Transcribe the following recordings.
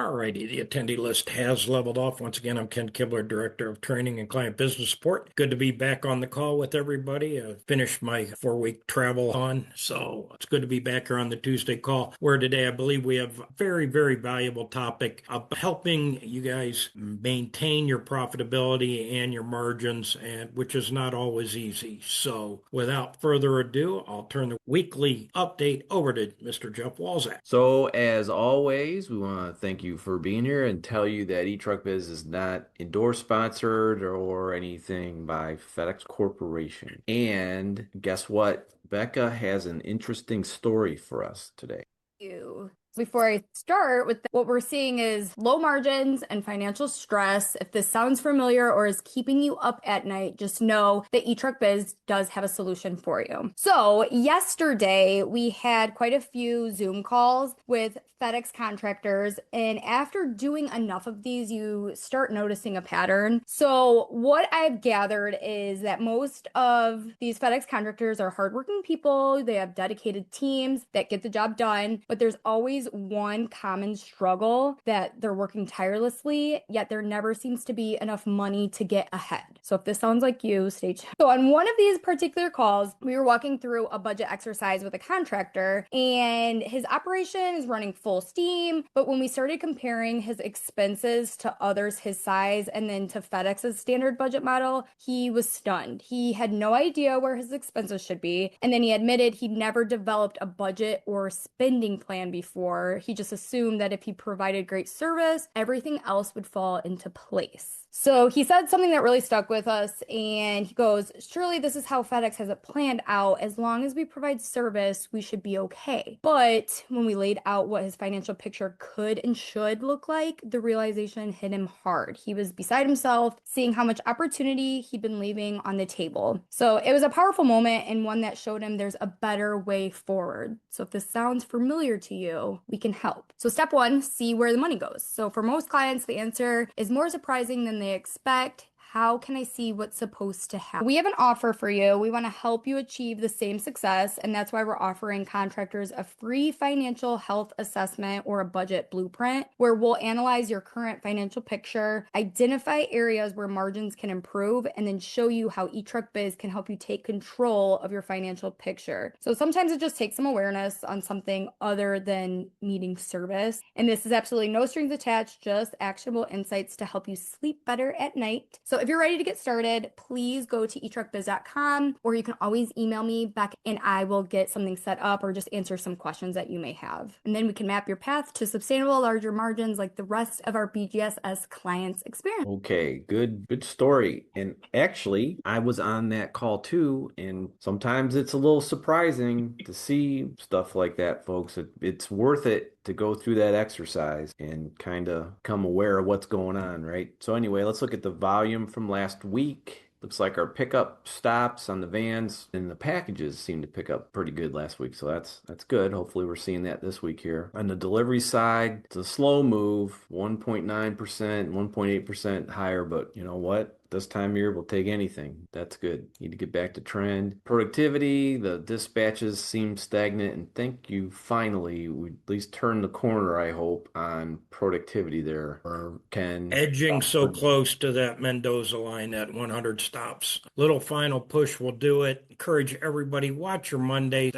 All righty, the attendee list has leveled off. Once again, I'm Ken Kibler, Director of Training and Client Business Support. Good to be back on the call with everybody. I finished my 4-week travel on, so it's good to be back here on the Tuesday call, where today I believe we have a very, very valuable topic of helping you guys maintain your profitability and your margins, and which is not always easy. So without further ado, I'll turn the weekly update over to Mr. Jeff Walzak. So, as always, we want to thank you for being here and tell you that eTruckBiz is not endorsed, sponsored, or anything by FedEx Corporation. And guess what? Becca has an interesting story for us today. You. Before I start with what we're seeing is low margins and financial stress. If this sounds familiar or is keeping you up at night, just know that eTruckBiz does have a solution for you. So yesterday we had quite a few Zoom calls with FedEx contractors, and after doing enough of these, you start noticing a pattern. So what I've gathered is that most of these FedEx contractors are hardworking people. They have dedicated teams that get the job done, but there's always one common struggle that they're working tirelessly, yet there never seems to be enough money to get ahead. So if this sounds like you, stay tuned. So on one of these particular calls, we were walking through a budget exercise with a contractor, and his operation is running full steam. But when we started comparing his expenses to others his size and then to FedEx's standard budget model, he was stunned. He had no idea where his expenses should be. And then he admitted he'd never developed a budget or spending plan before. He just assumed that if he provided great service, everything else would fall into place. So he said something that really stuck with us, and he goes, surely this is how FedEx has it planned out. As long as we provide service, we should be okay. But when we laid out what his financial picture could and should look like, the realization hit him hard. He was beside himself, seeing how much opportunity he'd been leaving on the table. So it was a powerful moment, and one that showed him there's a better way forward. So if this sounds familiar to you, we can help. So step one, see where the money goes. So for most clients, the answer is more surprising than they expect. How can I see what's supposed to happen? We have an offer for you. We want to help you achieve the same success, and that's why we're offering contractors a free financial health assessment or a budget blueprint where we'll analyze your current financial picture, identify areas where margins can improve, and then show you how eTruckBiz can help you take control of your financial picture. So sometimes it just takes some awareness on something other than needing service. And this is absolutely no strings attached, just actionable insights to help you sleep better at night. So if you're ready to get started, please go to eTruckBiz.com, or you can always email me back and I will get something set up or just answer some questions that you may have. And then we can map your path to sustainable larger margins like the rest of our BGSS clients experience. Okay, good story. And actually, I was on that call too, and sometimes it's a little surprising to see stuff like that, folks. It's worth it to go through that exercise and kind of become aware of what's going on, right? So anyway, let's look at the volume from last week. Looks like our pickup stops on the vans and the packages seem to pick up pretty good last week. So that's good. Hopefully we're seeing that this week here. On the delivery side, it's a slow move, 1.9%, 1.8% higher, but you know what? This time of year, we'll take anything. That's good. Need to get back to trend. Productivity, the dispatches seem stagnant, and think you finally would at least turn the corner, I hope, on productivity there. Or can Edging so close to that Mendoza line at 100 stops. Little final push will do it. Encourage everybody, watch your Monday.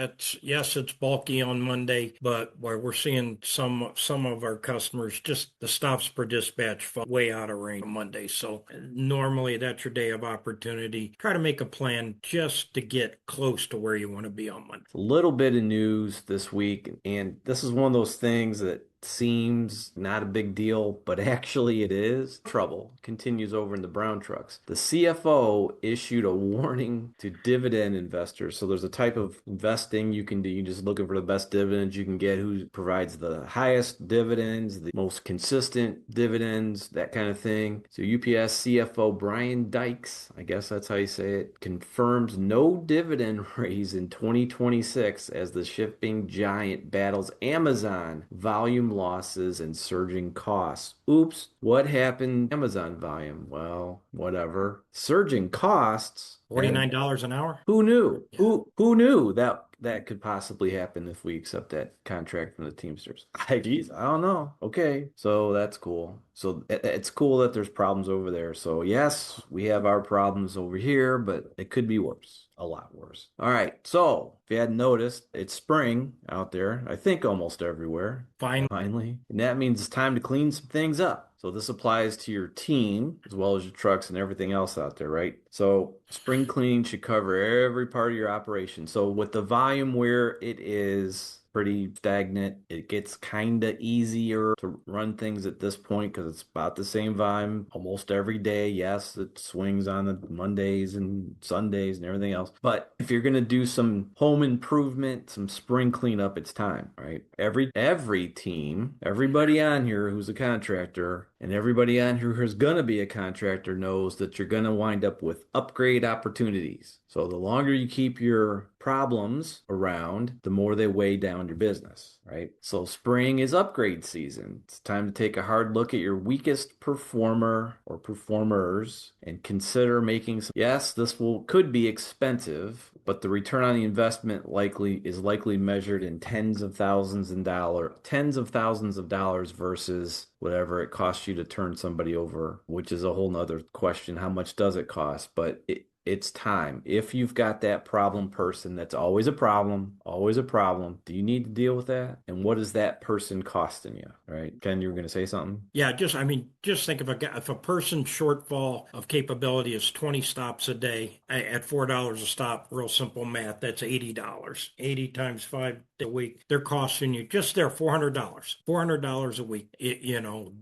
Yes, it's bulky on Monday, but where we're seeing some of our customers, just the stops per dispatch fall way out of range on Monday. So normally that's your day of opportunity. Try to make a plan just to get close to where you want to be on Monday. A little bit of news this week, and this is one of those things that seems not a big deal, but actually it is. Trouble continues over in the brown trucks. The CFO issued a warning to dividend investors. So there's a type of investing you can do. You're just looking for the best dividends you can get, who provides the highest dividends, the most consistent dividends, that kind of thing. So UPS CFO Brian Dykes, I guess that's how you say it, confirms no dividend raise in 2026 as the shipping giant battles Amazon volume losses and surging costs. Oops, what happened to Amazon volume? Well, whatever. Surging costs. $49 an hour? Who knew? Yeah. Who knew that that could possibly happen if we accept that contract from the Teamsters? Geez, I don't know. Okay, so that's cool. So it's cool that there's problems over there. So yes, we have our problems over here, but it could be worse. A lot worse. All right. So if you hadn't noticed, it's spring out there, I think almost everywhere. Finally. And that means it's time to clean some things up. So this applies to your team as well as your trucks and everything else out there, right? So spring cleaning should cover every part of your operation. So with the volume where it is pretty stagnant, it gets kind of easier to run things at this point because it's about the same volume almost every day. Yes, it swings on the Mondays and Sundays and everything else. But if you're going to do some home improvement, some spring cleanup, it's time, right? Every team, everybody on here who's a contractor and everybody on here who's going to be a contractor knows that you're going to wind up with upgrade opportunities. So the longer you keep your problems around, the more they weigh down your business, right? So spring is upgrade season. It's time to take a hard look at your weakest performer or performers and consider making some. Yes, could be expensive, but the return on the investment is likely measured in tens of thousands of dollars versus whatever it costs you to turn somebody over, which is a whole nother question. How much does it cost? But it's time. If you've got that problem person, that's always a problem, do you need to deal with that? And what is that person costing you, right? Ken, you were going to say something? Yeah, just think of if a person's shortfall of capability is 20 stops a day at $4 a stop, real simple math, that's $80. 80 times 5 a week, they're costing you just there $400 a week.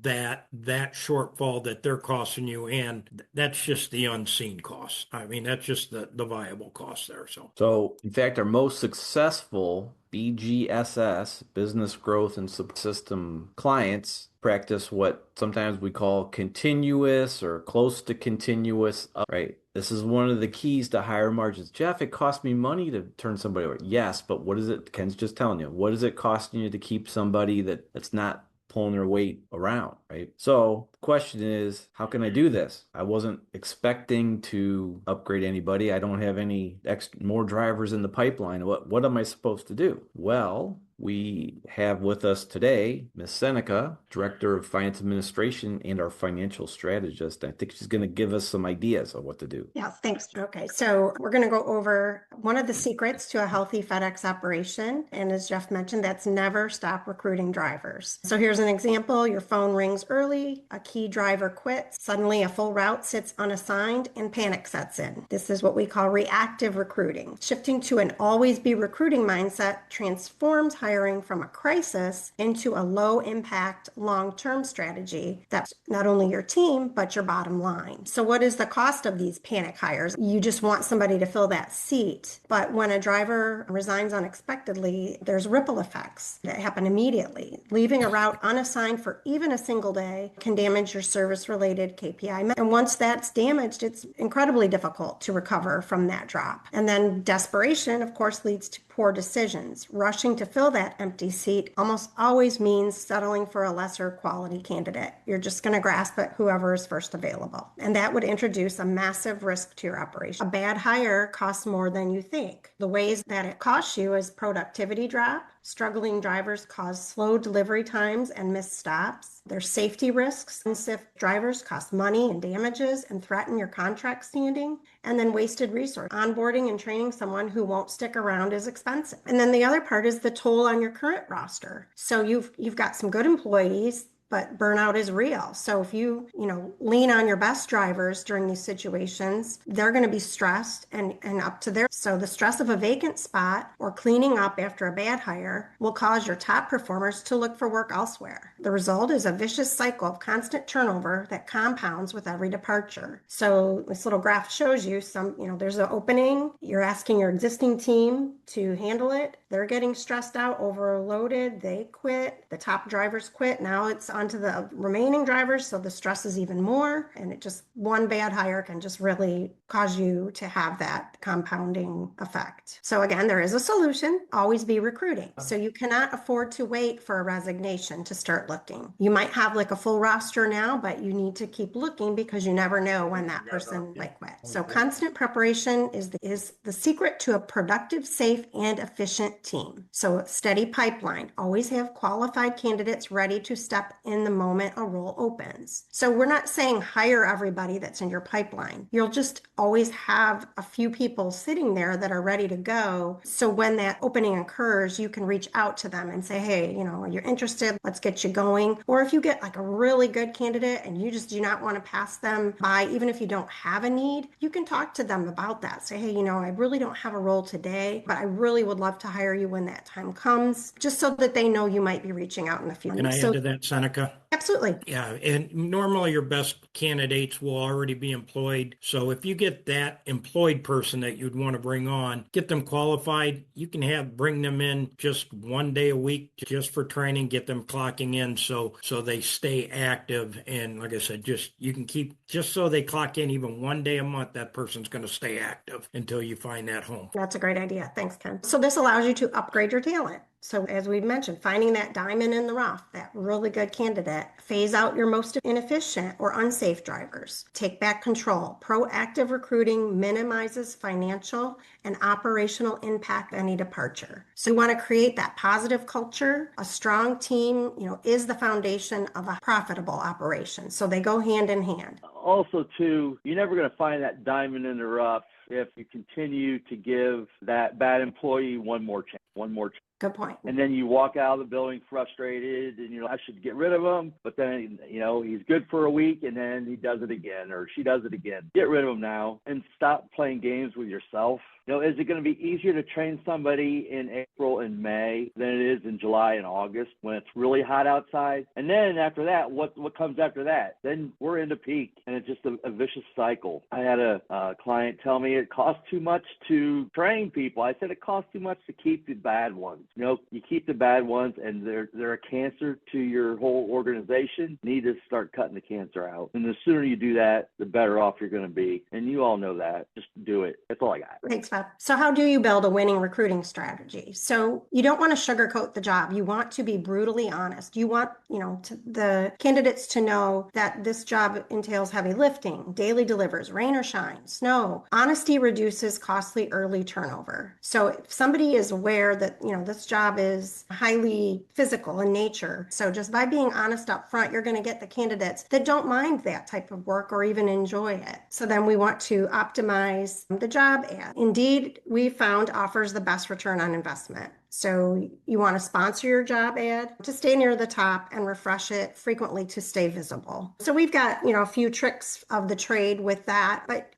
That shortfall that they're costing you, and that's just the unseen cost. That's just the viable cost there. So in fact, our most successful BGSS, business growth and subsystem clients, practice what sometimes we call continuous or close to continuous, right? This is one of the keys to higher margins. Jeff, it cost me money to turn somebody over. Yes, but what is it? Ken's just telling you. What is it costing you to keep somebody that's not pulling their weight around, right? So the question is, how can I do this? I wasn't expecting to upgrade anybody. I don't have any more drivers in the pipeline. What am I supposed to do? Well, we have with us today Ms. Seneca, Director of Finance Administration and our financial strategist. I think she's going to give us some ideas of what to do. Yeah, thanks. Okay, so we're going to go over one of the secrets to a healthy FedEx operation. And as Jeff mentioned, that's never stop recruiting drivers. So here's an example. Your phone rings early, a key driver quits, suddenly a full route sits unassigned and panic sets in. This is what we call reactive recruiting. Shifting to an always be recruiting mindset transforms hiring from a crisis into a low impact long-term strategy that's not only your team, but your bottom line. So what is the cost of these panic hires? You just want somebody to fill that seat. But when a driver resigns unexpectedly, there's ripple effects that happen immediately. Leaving a route unassigned for even a single day can damage your service-related KPI. And once that's damaged, it's incredibly difficult to recover from that drop. And then desperation, of course, leads to poor decisions. Rushing to fill that empty seat almost always means settling for a lesser quality candidate. You're just going to grasp at whoever is first available. And that would introduce a massive risk to your operation. A bad hire costs more than you think. The ways that it costs you is productivity drop. Struggling drivers cause slow delivery times and missed stops. There's safety risks. Unsafe drivers cost money and damages and threaten your contract standing. And then wasted resource. Onboarding and training someone who won't stick around is expensive. And then the other part is the toll on your current roster. So you've got some good employees, but burnout is real. So if you lean on your best drivers during these situations, they're going to be stressed and up to their. So the stress of a vacant spot or cleaning up after a bad hire will cause your top performers to look for work elsewhere. The result is a vicious cycle of constant turnover that compounds with every departure. So this little graph shows you there's an opening. You're asking your existing team to handle it. They're getting stressed out, overloaded. They quit. The top drivers quit. Now it's onto the remaining drivers. So the stress is even more. And it just, one bad hire can just really cause you to have that compounding effect. So again, there is a solution. Always be recruiting. So you cannot afford to wait for a resignation to start looking. You might have like a full roster now, but you need to keep looking because you never know when that person might quit. So constant preparation is the secret to a productive, safe, and efficient team. So steady pipeline. Always have qualified candidates ready to step in the moment a role opens. So we're not saying hire everybody that's in your pipeline. You'll just always have a few people sitting there that are ready to go. So when that opening occurs, you can reach out to them and say, hey, you're interested, let's get you going. Or if you get like a really good candidate and you just do not want to pass them by, even if you don't have a need, you can talk to them about that. Say, hey, I really don't have a role today, but I really would love to hire you when that time comes, just so that they know you might be reaching out in the future. Can I add to that, Seneca? Absolutely. Yeah, and normally your best candidates will already be employed. So if you get that employed person that you'd want to bring on, get them qualified, you can bring them in just one day a week just for training, get them clocking in so they stay active. And like I said, you can keep just so they clock in even one day a month, that person's going to stay active until you find that home. That's a great idea. Thanks, Ken. So this allows you to upgrade your talent. So as we mentioned, finding that diamond in the rough, that really good candidate, phase out your most inefficient or unsafe drivers, take back control. Proactive recruiting minimizes financial and operational impact of any departure. So you want to create that positive culture. A strong team, is the foundation of a profitable operation. So they go hand in hand. Also, too, you're never going to find that diamond in the rough if you continue to give that bad employee one more chance. Good point. And then you walk out of the building frustrated and I should get rid of him. But then, he's good for a week and then he does it again or she does it again. Get rid of him now and stop playing games with yourself. Is it going to be easier to train somebody in April and May than it is in July and August when it's really hot outside? And then after that, what comes after that? Then we're into peak and it's just a vicious cycle. I had a client tell me it costs too much to train people. I said it costs too much to keep the bad ones. You keep the bad ones and they're a cancer to your whole organization. You need to start cutting the cancer out. And the sooner you do that, the better off you're going to be. And you all know that. Just do it. That's all I got. Thanks, Bob. So how do you build a winning recruiting strategy? So you don't want to sugarcoat the job. You want to be brutally honest. You want, the candidates to know that this job entails heavy lifting, daily delivers, rain or shine, snow. Honesty reduces costly early turnover. So if somebody is aware that, this job is highly physical in nature. So just by being honest up front, you're going to get the candidates that don't mind that type of work or even enjoy it. So then we want to optimize the job ad. Indeed, we found offers the best return on investment. So you want to sponsor your job ad to stay near the top and refresh it frequently to stay visible. So we've got, a few tricks of the trade with that, but,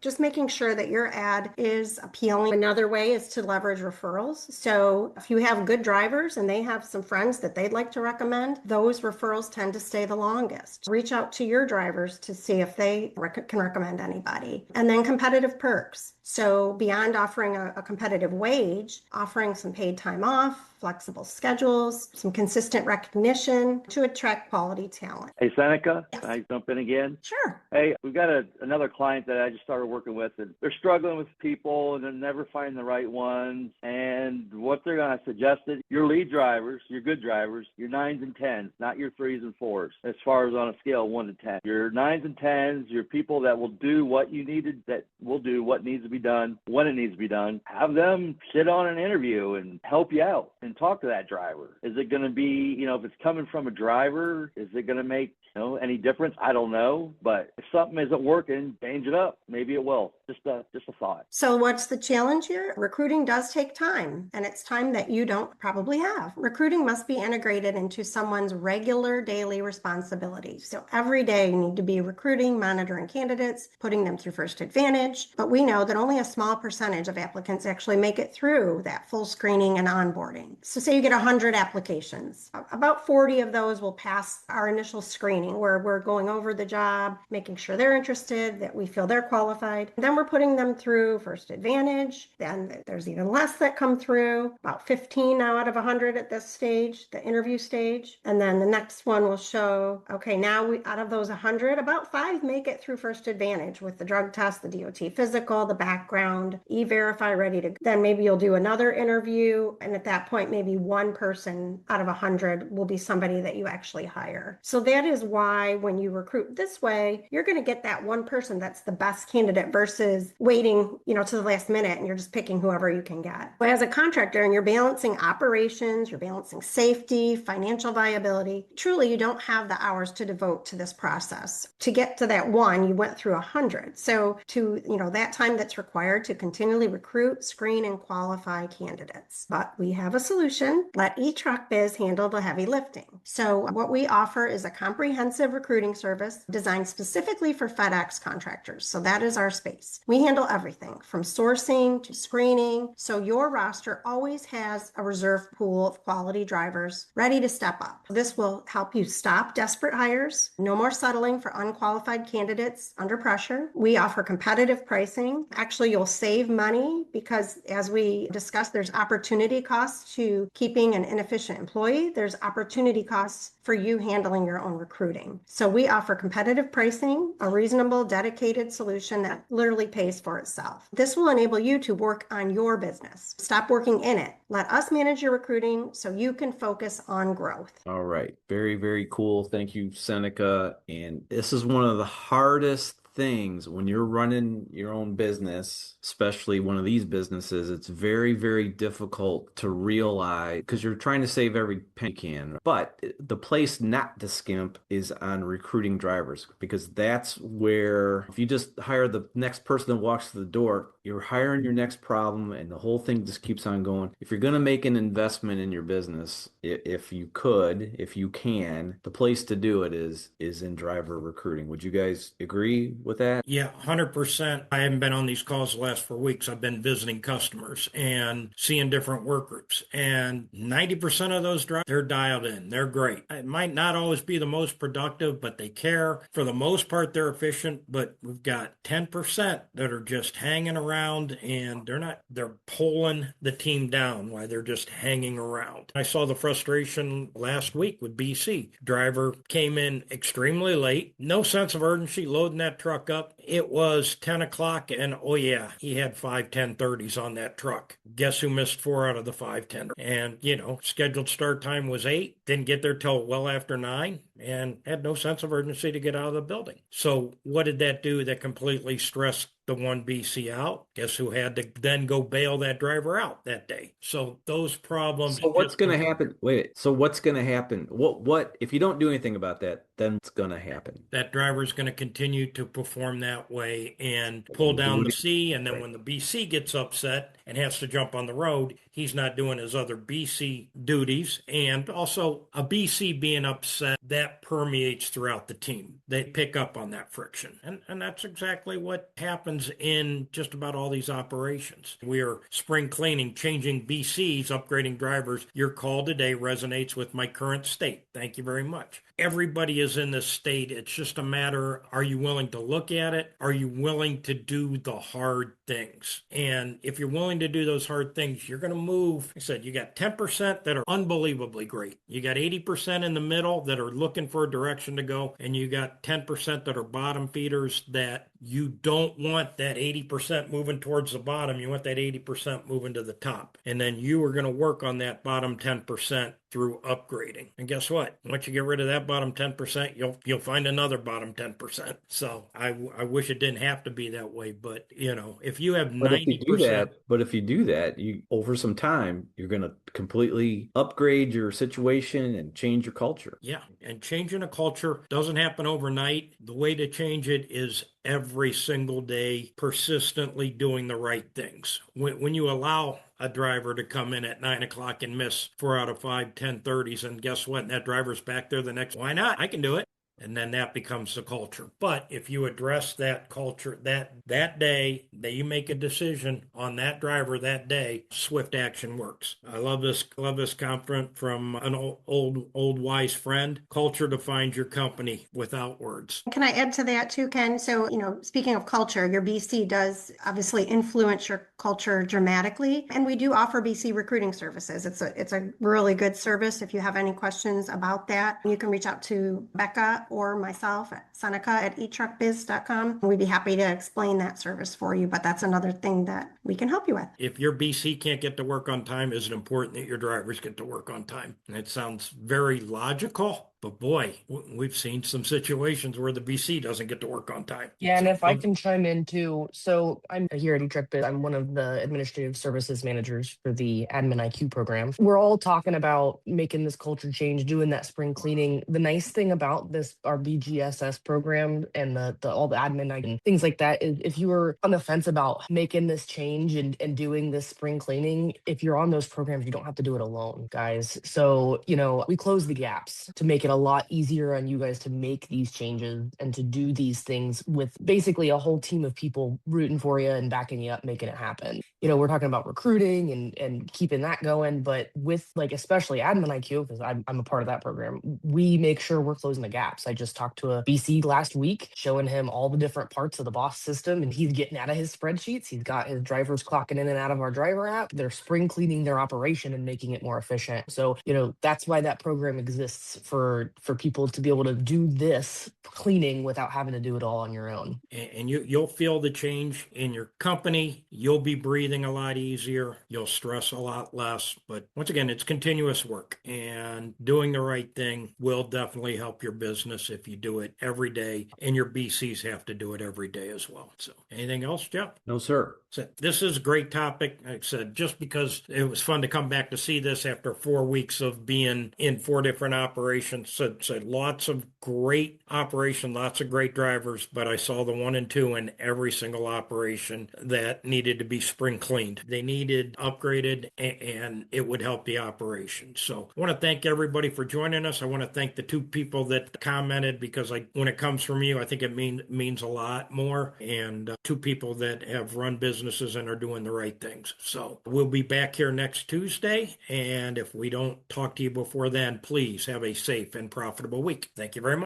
just making sure that your ad is appealing. Another way is to leverage referrals. So if you have good drivers and they have some friends that they'd like to recommend, those referrals tend to stay the longest. Reach out to your drivers to see if they can recommend anybody. And then competitive perks. So beyond offering a competitive wage, offering some paid time off, flexible schedules, some consistent recognition to attract quality talent. Hey, Seneca, Yes. Can I jump in again? Sure. Hey, we've got another client that I just started working with, and they're struggling with people, and they're never finding the right ones. And what they're going to suggest is your lead drivers, your good drivers, your 9s and 10s, not your 3s and 4s, as far as on a scale of 1 to 10. Your 9s and 10s, your people that will do what you needed, that will do what needs to be done, when it needs to be done. Have them sit on an interview and help you out and talk to that driver. Is it going to be, if it's coming from a driver, is it going to make any difference? I don't know. But if something isn't working, change it up. Maybe it will. Just a thought. So what's the challenge here? Recruiting does take time, and it's time that you don't probably have. Recruiting must be integrated into someone's regular daily responsibilities. So every day you need to be recruiting, monitoring candidates, putting them through First Advantage. But we know that only a small percentage of applicants actually make it through that full screening and onboarding. So say you get 100 applications. About 40 of those will pass our initial screening, where we're going over the job, making sure they're interested, that we feel they're qualified. Then we're putting them through First Advantage. Then there's even less that come through, about 15 now out of 100 at this stage, the interview stage. And then the next one will show, okay, now out of those 100, about 5 make it through First Advantage with the drug test, the DOT physical, the background, E-Verify ready to go. Then maybe you'll do another interview. And at that point, maybe one person out of 100 will be somebody that you actually hire. So that is why when you recruit this way, you're going to get that one person that's the best candidate versus waiting, to the last minute and you're just picking whoever you can get. But as a contractor and you're balancing operations, you're balancing safety, financial viability, truly you don't have the hours to devote to this process. To get to that one, you went through 100. So to, that time that's required to continually recruit, screen, and qualify candidates. But we have a solution. Let eTruckBiz handle the heavy lifting. So what we offer is a comprehensive recruiting service designed specifically for FedEx contractors. So that is our space. We handle everything from sourcing to screening. So your roster always has a reserve pool of quality drivers ready to step up. This will help you stop desperate hires. No more settling for unqualified candidates under pressure. We offer competitive pricing. Actually, you'll save money because as we discussed, there's opportunity costs to keeping an inefficient employee. There's opportunity costs for you handling your own recruiting. So we offer competitive pricing, a reasonable, dedicated solution that literally pays for itself. This will enable you to work on your business. Stop working in it. Let us manage your recruiting so you can focus on growth. All right. Very, very cool. Thank you, Seneca. And this is one of the hardest things when you're running your own business, especially one of these businesses. It's very, very difficult to realize because you're trying to save every penny you can. But the place not to skimp is on recruiting drivers, because that's where if you just hire the next person that walks through the door, you're hiring your next problem and the whole thing just keeps on going. If you're going to make an investment in your business, if you can, the place to do it is in driver recruiting. Would you guys agree with that? Yeah, 100%. I haven't been on these calls the last 4 weeks. I've been visiting customers and seeing different work groups. And 90% of those drivers, they're dialed in. They're great. It might not always be the most productive, but they care. For the most part, they're efficient. But we've got 10% that are just hanging around and they're pulling the team down while they're just hanging around. I saw the frustration last week with BC. Driver came in extremely late, no sense of urgency, loading that truck up. It was 10 o'clock and oh yeah, he had 5 10:30s on that truck. Guess who missed 4 out of the 5 10? And scheduled start time was 8, didn't get there till well after 9 and had no sense of urgency to get out of the building. So what did that do? That completely stressed the one BC out. Guess who had to then go bail that driver out that day? So those problems. So what's going to happen? Wait, so what's going to happen? What if you don't do anything about that, then what's going to happen? That driver is going to continue to perform that way and pull down the C. And then when the BC gets upset and has to jump on the road, he's not doing his other BC duties. And also a BC being upset, that permeates throughout the team. They pick up on that friction. And that's exactly what happens in just about all these operations. We are spring cleaning, changing BCs, upgrading drivers. Your call today resonates with my current state. Thank you very much. Everybody is in this state. It's just a matter, are you willing to look at it? Are you willing to do the hard things? And if you're willing to do those hard things, you're going to move. Like I said, you got 10% that are unbelievably great. You got 80% in the middle that are looking for a direction to go. And you got 10% that are bottom feeders that you don't want that 80% moving towards the bottom. You want that 80% moving to the top. And then you are going to work on that bottom 10% through upgrading. And guess what? Once you get rid of that bottom 10%, you'll find another bottom 10%. So I wish it didn't have to be that way, but if you have 90%. But if you do that, you over some time, you're going to completely upgrade your situation and change your culture. Yeah, and changing a culture doesn't happen overnight. The way to change it is every single day, persistently doing the right things. When you allow a driver to come in at 9 o'clock and miss 4 out of 5 10:30s, and guess what? And that driver's back there the next. Why not? I can do it. and then that becomes the culture. But if you address that culture that day that you make a decision on that driver that day, swift action works. I love this compliment from an old wise friend. Culture defines your company without words. Can I add to that too, Ken? So, speaking of culture, your BC does obviously influence your culture dramatically. And we do offer BC recruiting services. It's a really good service. If you have any questions about that, you can reach out to Becca or myself at Seneca at eTruckBiz.com. We'd be happy to explain that service for you, but that's another thing that we can help you with. If your BC can't get to work on time, is it important that your drivers get to work on time? And it sounds very logical. But boy, we've seen some situations where the BC doesn't get to work on time. Yeah, and if I can chime in too. So I'm here at eTruckBiz. I'm one of the administrative services managers for the Admin IQ program. We're all talking about making this culture change, doing that spring cleaning. The nice thing about this, our BGSS program and all the admin IQ and things like that is if you were on the fence about making this change and doing this spring cleaning, if you're on those programs, you don't have to do it alone, guys. So, we close the gaps to make it a lot easier on you guys to make these changes and to do these things with basically a whole team of people rooting for you and backing you up, making it happen. We're talking about recruiting and keeping that going, but with especially Admin IQ, because I'm a part of that program, we make sure we're closing the gaps. I just talked to a BC last week, showing him all the different parts of the boss system, and he's getting out of his spreadsheets. He's got his drivers clocking in and out of our driver app. They're spring cleaning their operation and making it more efficient. So, that's why that program exists for people to be able to do this cleaning without having to do it all on your own. And you'll feel the change in your company. You'll be breathing a lot easier. You'll stress a lot less. But once again, it's continuous work, and doing the right thing will definitely help your business if you do it every day, and your BCs have to do it every day as well. So anything else, Jeff? No, sir. So this is a great topic. Like I said, just because it was fun to come back to see this after 4 weeks of being in 4 different operations. So lots of great operation, lots of great drivers, but I saw the 1 and 2 in every single operation that needed to be spring cleaned. They needed upgraded, and it would help the operation. So I want to thank everybody for joining us. I want to thank the 2 people that commented, because when it comes from you, I think it means a lot more. And 2 people that have run businesses and are doing the right things. So we'll be back here next Tuesday. And if we don't talk to you before then, please have a safe and profitable week. Thank you very much.